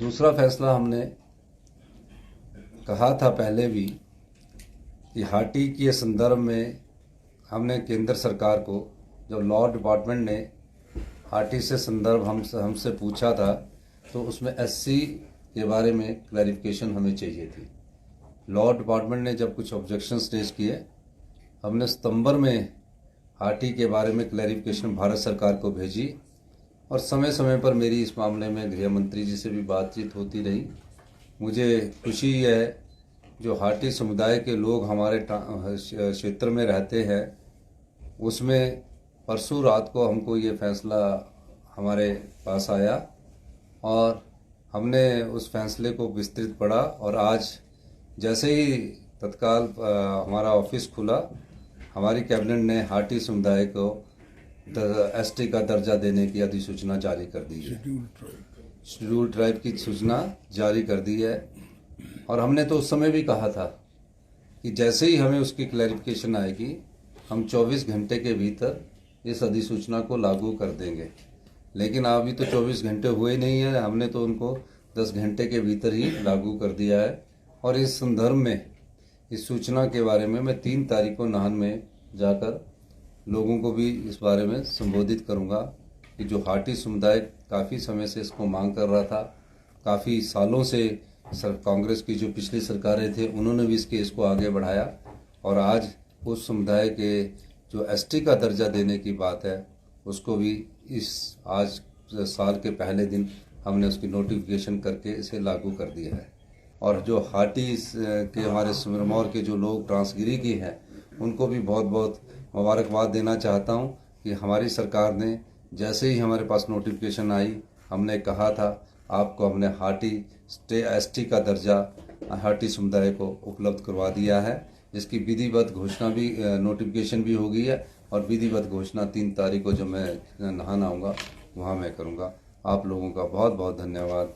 दूसरा फैसला हमने कहा था पहले भी कि हाटी के संदर्भ में हमने केंद्र सरकार को, जब लॉ डिपार्टमेंट ने हाटी से संदर्भ हमसे पूछा था तो उसमें एससी के बारे में क्लैरिफिकेशन हमें चाहिए थी। लॉ डिपार्टमेंट ने जब कुछ ऑब्जेक्शंस रेज किए, हमने सितंबर में हाटी के बारे में क्लैरिफिकेशन भारत सरकार को भेजी और समय समय पर मेरी इस मामले में गृह मंत्री जी से भी बातचीत होती रही। मुझे खुशी है जो हाटी समुदाय के लोग हमारे क्षेत्र में रहते हैं, उसमें परसों रात को हमको ये फैसला हमारे पास आया और हमने उस फैसले को विस्तृत पढ़ा और आज जैसे ही तत्काल हमारा ऑफिस खुला, हमारी कैबिनेट ने हाटी समुदाय को एसटी का दर्जा देने की अधिसूचना जारी कर दी है। शेड्यूल ट्राइब की सूचना जारी कर दी है और हमने तो उस समय भी कहा था कि जैसे ही हमें उसकी क्लैरिफिकेशन आएगी हम 24 घंटे के भीतर इस अधिसूचना को लागू कर देंगे। लेकिन अभी तो 24 घंटे हुए नहीं है, हमने तो उनको 10 घंटे के भीतर ही लागू कर दिया है। और इस संदर्भ में इस सूचना के बारे में मैं 3 तारीख को नाहन में जाकर लोगों को भी इस बारे में संबोधित करूंगा कि जो हाटी समुदाय काफ़ी समय से इसको मांग कर रहा था, काफ़ी सालों से कांग्रेस की जो पिछली सरकारें थे उन्होंने भी इसको आगे बढ़ाया और आज उस समुदाय के जो एसटी का दर्जा देने की बात है उसको भी इस आज साल के पहले दिन हमने उसकी नोटिफिकेशन करके इसे लागू कर दिया है। और जो हाटी के हमारे सिरमौर के जो लोग ट्रांसगिरी की हैं उनको भी बहुत बहुत मुबारकबाद देना चाहता हूं कि हमारी सरकार ने जैसे ही हमारे पास नोटिफिकेशन आई, हमने कहा था आपको हमने हाटी एसटी का दर्जा हाटी समुदाय को उपलब्ध करवा दिया है, जिसकी विधिवत घोषणा भी नोटिफिकेशन भी हो गई है और विधिवत घोषणा 3 तारीख को जब मैं नाहन आऊँगा वहाँ मैं करूँगा। आप लोगों का बहुत बहुत धन्यवाद।